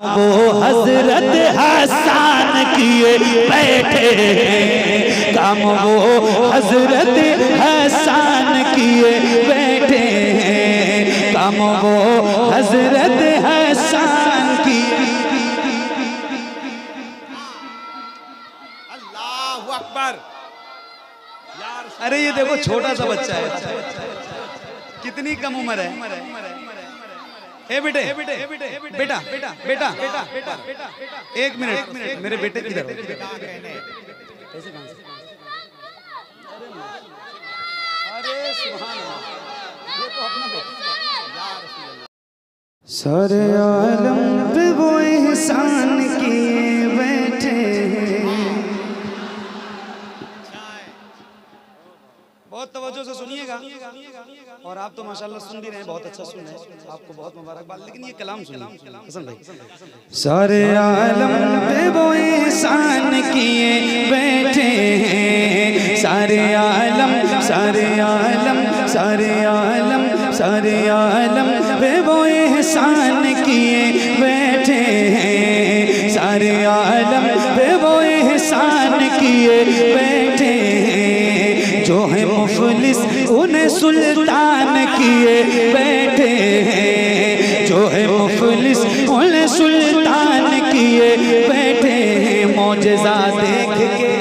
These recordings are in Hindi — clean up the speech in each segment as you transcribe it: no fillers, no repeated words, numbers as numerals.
वो हजरत हसन किए बैठे हैं, काम वो हजरत हसन किए बैठे हैं, काम वो हजरत हसन किए। अल्लाहु अकबर। अरे ये देखो छोटा सा बच्चा है, कितनी कम उम्र है। ए बेटे बेटा बेटा बेटा बेटा एक मिनट, मेरे बेटे किधर हो? अरे सुभान अल्लाह, ये तो अपना बेटा। सारे आलम पे वो एहसान किए बैठे हैं। बहुत तवज्जो से सुनिएगा, और आप तो माशाल्लाह सुन भी रहे हैं, बहुत अच्छा सुन रहे हैं, आपको बहुत मुबारकबाद। लेकिन ये कलाम सुनिए हसन भाई। सारे आलम पे वो एहसान किए बैठे हैं, सारे आलम सारे आलम सारे आलम सारे आलम पे वो एहसान किए बैठे हैं, सारे आलम पे वो एहसान किए बैठे हैं। जो है मुफलिस उन्हें सुल्तान किए बैठे हैं, जो है मुफलिस उन्हें सुल्तान किए बैठे हैं। मौजज़ा देख के,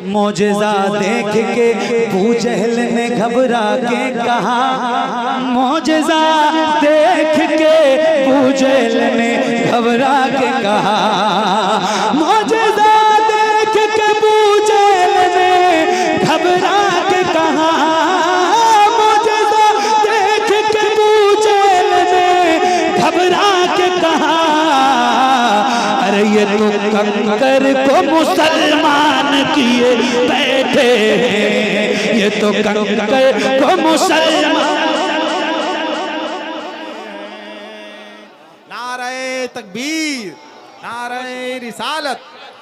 मौजज़ा देख के अबू जहल ने घबरा के कहा, मौजज़ा देख के अबू जहल ने घबरा के कहा, मौजज़ा देख के अबू जहल ने घबरा के कहा, मौजज़ा देख के अबू जहल ने घबरा के कहा, अरे ये तो कंकर को मुसलमान किए बैठे हैं, ये तो कंकर को मुसलमान। नारे तकबीर, नारे रिसालत,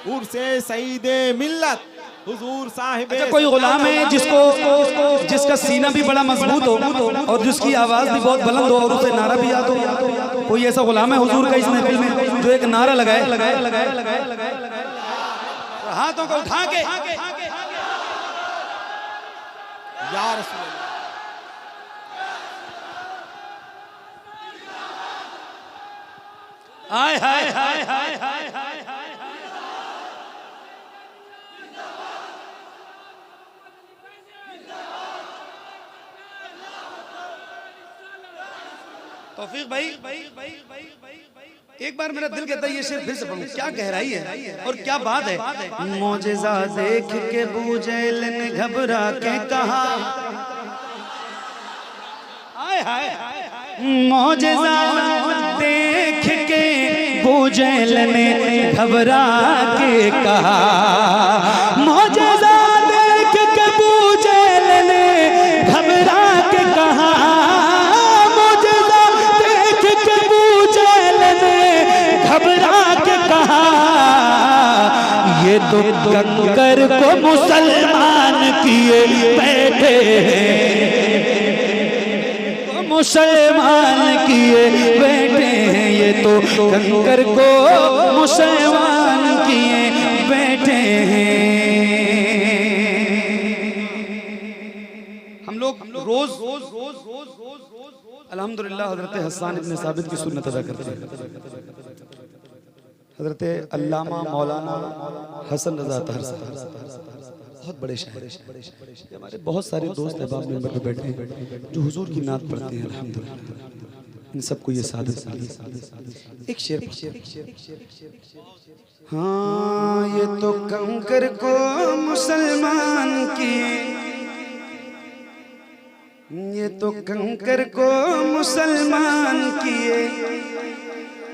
उर्से सईदे मिल्लत हुजूर साहिब। अच्छा, कोई गुलाम है जिसका सीना भी बड़ा मजबूत हो और जिसकी आवाज भी बहुत बुलंद हो और उसे नारा भी याद हो? कोई ऐसा गुलाम है हुजूर का इस महफिल में जो एक नारा लगाए? हाथों को उठा के या रसूल अल्लाह। हाय हाय हाय हाय हाय हाय हाय। तौफीक भाई, एक बार मेरा दिल कहता है ये शेर फिर से पढ़ूं। क्या गहराई है और क्या बात है। मौजज़ा देख के अबू जहल ने घबरा के कहा, हाय हाय हाय हाय। मौजज़ा देख के अबू जहल ने घबरा के कहा, मौजज़ा देख के अबू जहल ने घबरा के कहा, मौजज़ा देख के अबू जहल ने घबरा के कहा, ये तो कंकर को मुसलमान किए बैठे हैं, मुसलमान किए बैठे हैं, ये तो कंकर को मुसलमान किए बैठे हैं। हम लोग रोज अल्हम्दुलिल्लाह हजरत हसन इब्न साबित की सुन्नत अदा करते हैं। हजरत अल्लामा मौलाना हसन रजा तहर साहब बहुत बड़े शायर, हमारे बहुत सारे दोस्त अहबाब मेंबर पे बैठे हैं जो हुजूर की नात पढ़ते हैं अल्हम्दुलिल्लाह। इन सबको ये सादत एक शेर। हाँ, ये तो कंकर को मुसलमान किए, ये तो कंकर को मुसलमान किए।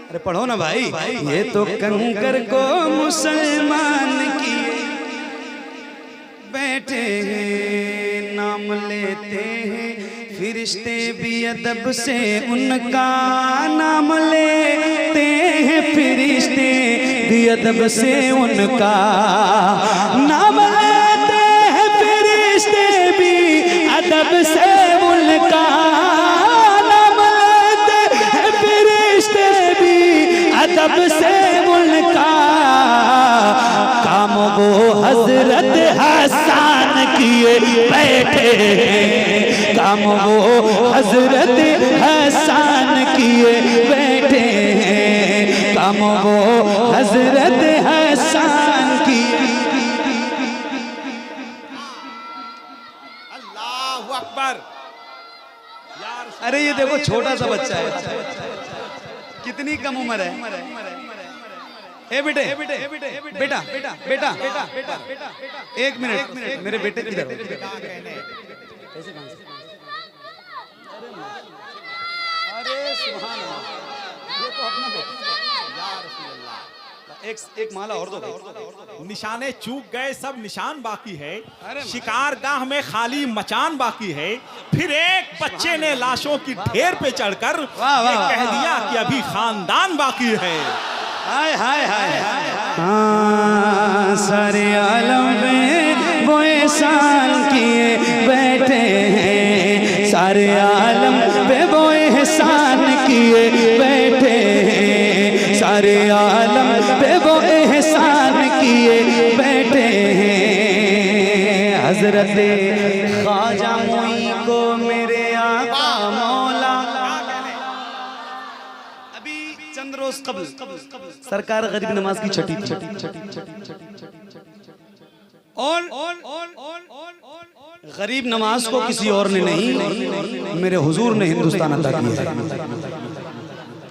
अरे पढ़ो ना भाई। ये तो कंकर को मुसलमान किए बैठे हैं, नाम लेते हैं फिरिश्ते भी अदब से उनका, नाम लेते हैं फिरिश्ते भी अदब से उनका, नाम लेते हैं फिरिश्ते भी अदब से उनका, नाम लेते हैं फिरिश्ते भी सबसे उनका काम वो हजरत हसन किए बैठे हैं, काम वो हजरत हसन किए बैठे हैं, काम वो हजरत हसन किए। अल्लाहु अकबर। अरे ये देखो छोटा सा बच्चा है, कितनी कम उम्र है। ए बेटे बेटा बेटा बेटा बेटा एक मिनट मेरे बेटे किधर अरे सुभान अल्लाह, ये तो अपना बेटा। एक माला और दो। निशाने चूक गए, सब निशान बाकी है। शिकार गाह में खाली मचान बाकी है। फिर एक बच्चे ने लाशों की ढेर पे चढ़कर ये कह दिया कि अभी खानदान बाकी है। हाय हाय हाय हाँ, सारे आलम में वो एहसान किए बैठे हैं, सारे आलम पे वो एहसान किए बैठे हैं, सारे आलम पे वो एहसान किए बैठे हैं। हजरत ख्वाजा मोई को मेरे आका मौला अभी चंद रोज कबल सरकार गरीब नमाज की छठी और गरीब नमाज को किसी और ने नहीं, मेरे हुजूर ने हिंदुस्तान अता किया है।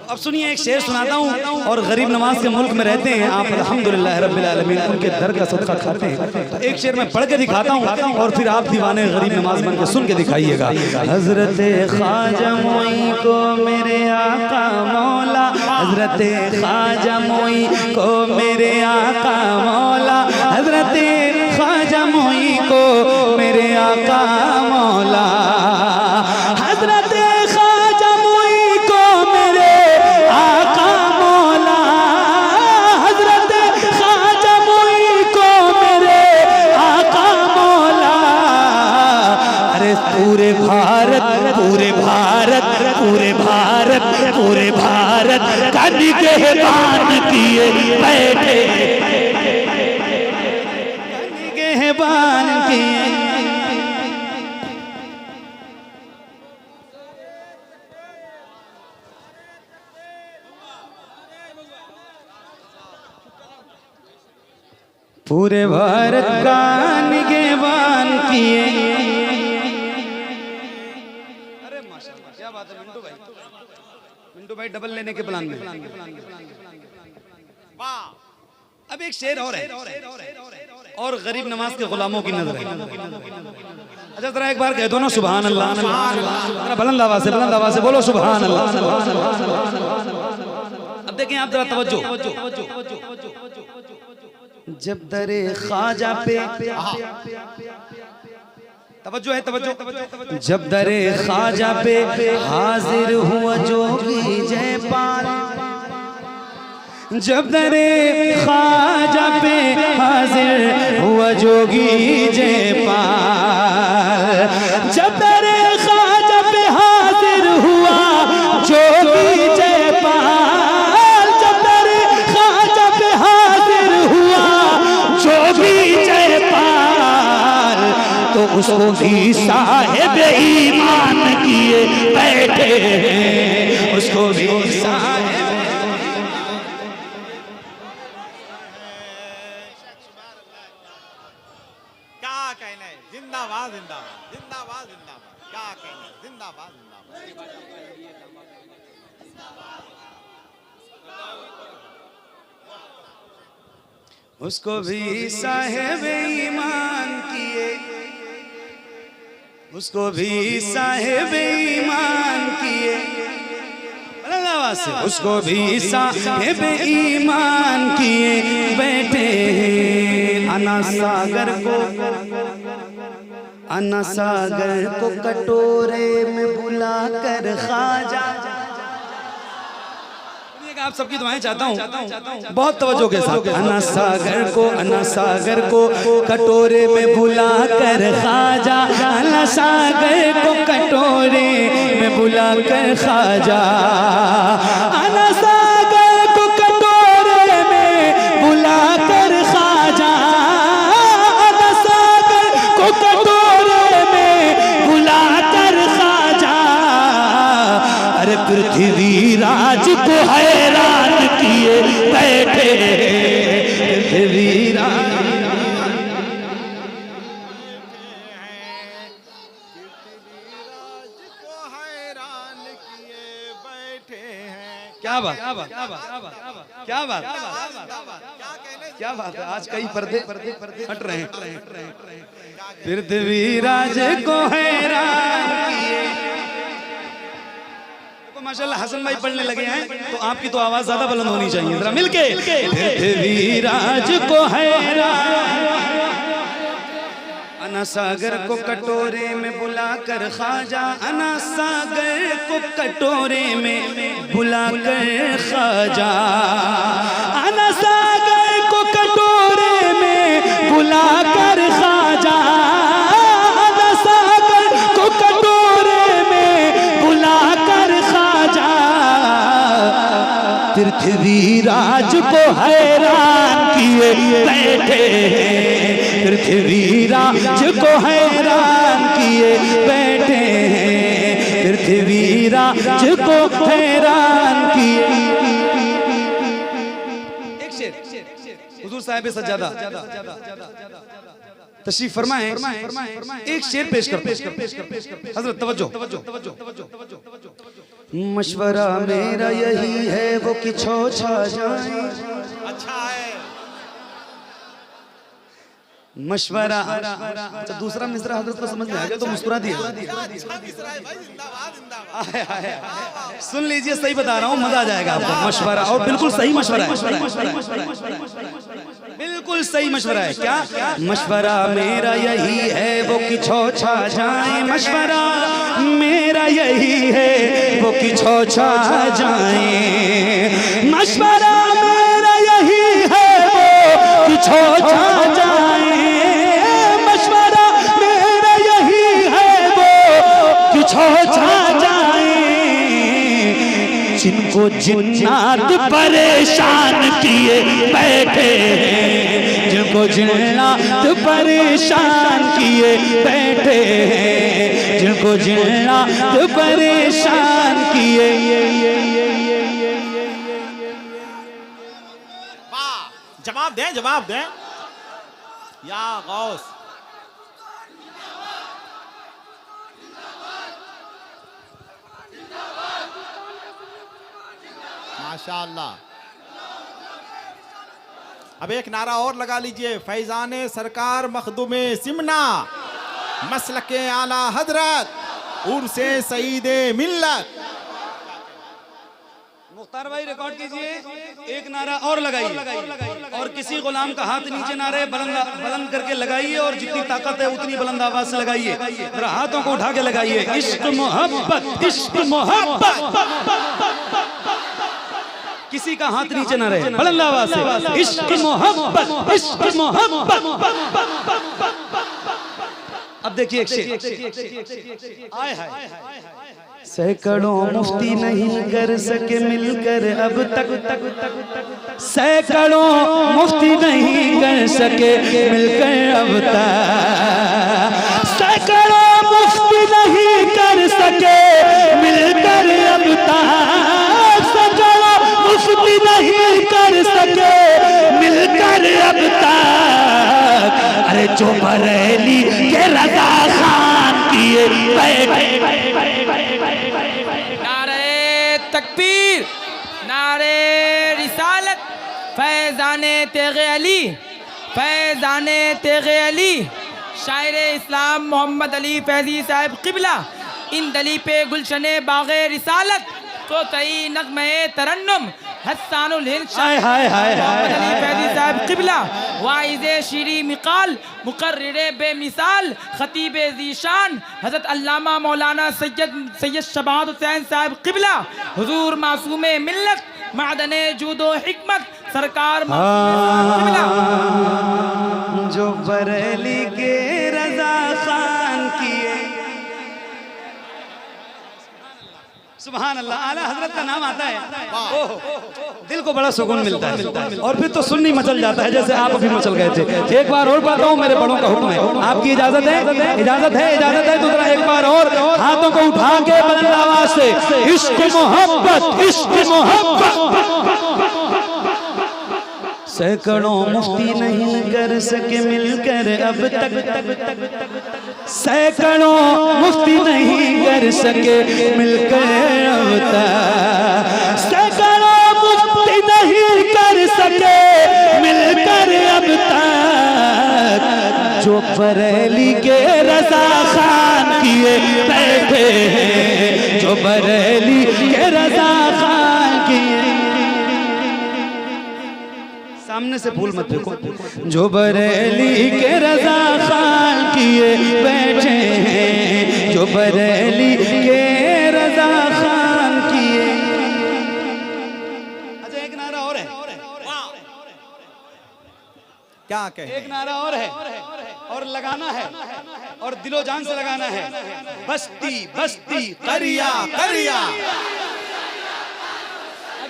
अब सुनिए एक शेर सुनाता हूँ, और गरीब नमाज के मुल्क में रहते हैं आप, अल्हम्दुलिल्लाह रब्बिल आलमीन, उनके दर का सदका खाते हैं। तो एक शेर मैं पढ़ के दिखाता हूँ और फिर आप दीवाने गरीब नमाज बन के सुन के दिखाइएगा। हजरत ख्वाजा मोई को मेरे आका मौला, हजरत ख्वाजा मोई को मेरे आका मौला, हजरत ख्वाजा मोई को मेरे आका मौला, हजरत ख्वाजा मोई को मेरे आका मौला, हजरत ख्वाजा मोई को मेरे आका मौला। अरे पूरे भारत पूरे भारत पूरे भारत पूरे भारत का निगहबान किए बैठे, निगहबान किए। पूरे भारत का निगहबान किए। अरे माशाल्लाह क्या बात है मिंटू भाई डबल लेने के प्लान में। अब एक शेर और है, और गरीब नमाज के गुलामों की नजर है। अच्छा जरा एक बार कह दो ना सुभान अल्लाह, जरा बुलंद आवाज से बोलो सुभान अल्लाह। अब देखें आप जरा तवज्जो। जब दरे ख्वाजा पे तवज्जो है, तवज्जो। जब दरे ख्वाजा पे हाजिर हुआ जोगी जयपाल, जब दरे ख्वाजा पे हाजिर हुआ जोगी जयपाल, जब दरे ख्वाजा पे हाजिर हुआ जोगी जयपाल, जब दरे ख्वाजा पे हाजिर हुआ जोगी जयपाल, तो उसको भी साहिब ईमान किए बैठे हैं, उसको भी साहिब। जिंदाबाद जिंदाबाद जिंदाबाद जिंदाबाद, क्या कहना, जिंदाबाद जिंदाबाद। उसको भी साहिब ईमान किए, उसको भी साहिब ईमान किए, उसको भी साहिब ईमान किए बैठे हैं। अना सागर को कटोरे में बुलाकर ख्वाजा, आप सबकी दुआएं चाहता हूँ बहुत तवज्जो के साथ। अना सागर को कटोरे में बुलाकर ख्वाजा, अना सागर को कटोरे में बुलाकर ख्वाजा, अना सागर को कटोरे को हैरान किए बैठे पृथ्वीराज। क्या बात, क्या बात, क्या बात, क्या बात है। आज कई पर्दे हट रहे हैं। पृथ्वीराज को हैरान किए। माशाल्लाह हसन भाई पढ़ने लगे हैं तो आपकी तो आवाज ज्यादा बुलंद होनी चाहिए, जरा मिलके। पृथ्वीराज को हैरान, अना सागर को कटोरे में बुलाकर ख्वाजा, अना सागर को कटोरे में बुलाकर ख्वाजा, अना सागर को कटोरे में बुलाकर ख्वाजा, अना सागर को कटोरे में बुलाकर ख्वाजा, पृथ्वीराज को हैरान किए बैठे, पृथ्वीराज को हैरान किए बैठे हैं, पृथ्वीराज को हैरान किए। एक शेर हुजूर साहिब सज्जादा तशरीफ फरमाए, एक शेर पेश कर हजरत। तवज्जो। मशवरा मेरा यही है वो कि छो छा जाए। अच्छा है मशवरा। अच्छा दूसरा मिसरा हजरत को समझ में आ गया तो मुस्कुरा दिया। सुन लीजिए, सही बता रहा हूँ, मजा आ जाएगा आपको। मशवरा, और बिल्कुल सही मशवरा है, बिल्कुल सही मशवरा है। क्या मशवरा मेरा यही है वो कि छो छा जाए, मशवरा मेरा यही है वो कि छो छा जाए, मशवरा मेरा यही है वो कि छो छा जाए, मशवरा मेरा यही है वो कि छो छा जाए, जिनको जिन्नात परेशान किए बैठे, जिनको जिन्नात परेशान किए बैठे, जिनको जिन्नात परेशान किए। जवाब दें, जवाब दें या गौस। माशाअल्लाह। अब एक नारा और लगा लीजिए। फैजाने सरकार मखदूमे सिमना, मसलके आला हजरत, उर्से सईदे मिल्लत। मुख्तार भाई रिकॉर्ड कीजिए, एक नारा और लगाइए, और किसी गुलाम का हाथ नीचे ना रहे, बुलंद करके लगाइए, और जितनी ताकत है उतनी बुलंद आवाज से लगाइए। जरा हाथों को उठा के लगाइए। इश्क मोहब्बत, इश्क मोहब्बत। किसी का हाथ नीचे ना रहे, बुलंद आवाज से। इश्क मोहब्बत, इश्क मोहब्बत। अब देखिए एक शेर। आए हाय, सैकड़ों मुफ्ती नहीं कर सके मिलकर अब तक, सैकड़ों मुफ्ती नहीं कर सके मिलकर अब तक, सैकड़ों मुफ्ती नहीं कर सके मिलकर अब तक, सैकड़ों मुफ्ती नहीं कर सके मिलकर अब तक, अरे जो बरेली के रजा खान किए बैठे। तकबीर, नारे रिसालत, फैजाने तेगे अली, फैजाने तेगे अली, शायर इस्लाम मोहम्मद अली फैजी साहब किबला, इन दली पे गुलशने बागे रिसालत, तो तई नगमे तरन्नुम हस्सानुल हिंद मोहम्मद अली फैजी साहब किबला, वाइज़े शीरी मिकाल, मुकर्रिरे बेमिसाल, खतीबे ज़ीशान हज़रत अल्लामा मौलाना सैयद शबाद हुसैन साहब किबला, हुजूर मासूमे मिल्लत, मादने जूदो हिकमत, सरकार किबला। जो बरेली के रजा खान किए। सुभान अल्लाह, आला हजरत का नाम आता है, ओहो, दिल को बड़ा सुकून मिलता है। और फिर तो सुन्नी मचल जाता है, जैसे आप अभी मचल गए थे। एक बार और पढ़ता हूँ, मेरे बड़ों का हुक्म है। आपकी इजाजत है? इजाजत है, इजाजत है तो जरा एक बार और हाथों को उठा के बुलंद आवाज से इश्क मोहब्बत, इश्क मोहब्बत। सैकड़ों मुफ्ती नहीं कर सके मिलकर अब तक, सैकड़ों मुफ्ती नहीं कर सके मिलकर अब तक, सैकड़ों मुफ्ती नहीं कर सके मिलकर अब तक, जो बरेली के रजा खान किए बैठे हैं, जो बरेली के रजा खान किए, सामने से भूल मत देखो, जो बरेली के रजा खान किए बैठे हैं, जो बरेली के रजा खान किए। अच्छा एक नारा और है, क्या कहे, एक नारा और है और लगाना है और दिलो जान से लगाना है। बस्ती बस्ती करिया करिया।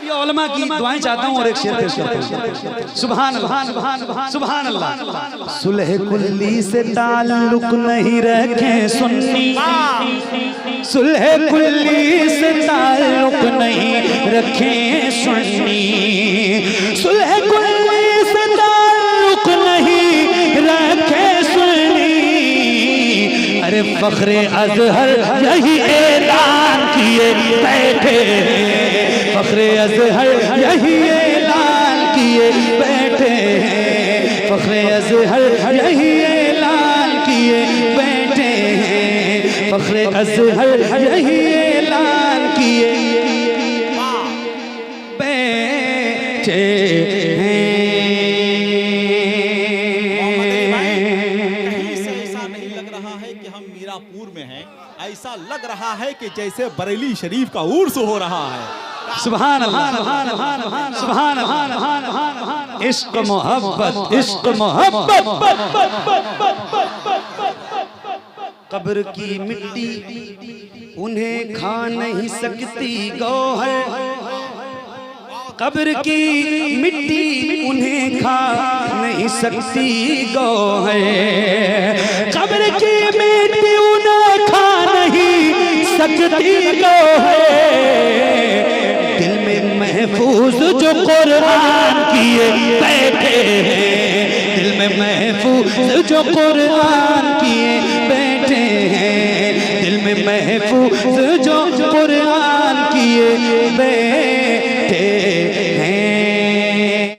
ये उलमा की दुआएं चाहता हूँ और एक शेर पेश करता हूँ। सुभान अल्लाह, सुभान अल्लाह। सुलह कुल्ली से ताल्लुक नहीं रखे सुन्नी, सुलह कुल्ली से ताल्लुक नहीं रखे सुन्नी, सुलह कुल्ली से ताल्लुक नहीं रखे सुन्नी। अरे फख्रे अज़हर यही ऐलान किए बैठे, फख्रे अज़हर यही ऐलान किए बैठे हैं, फख्रे अज़हर यही ऐलान किए बैठे हैं, फख्रे अज़हर यही ऐलान किए बैठे हैं। कहीं से ऐसा नहीं लग रहा है कि हम मीरापुर में हैं, ऐसा लग रहा है कि जैसे बरेली शरीफ का उर्स हो रहा है। सुभान अल्लाह, सुभान अल्लाह। इश्क मोहब्बत, इश्क मोहब्बत। कब्र की मिट्टी उन्हें खा नहीं सकती गौहर, कब्र की मिट्टी उन्हें खा नहीं सकती गौहर, कब्र की मिट्टी उन्हें खा नहीं सकती गौहर। दिल में महफूज जो कुरान किए बैठे हैं, दिल में महफूज जो कुरान किए बैठे हैं, दिल में महफूज जो कुरान किए बैठे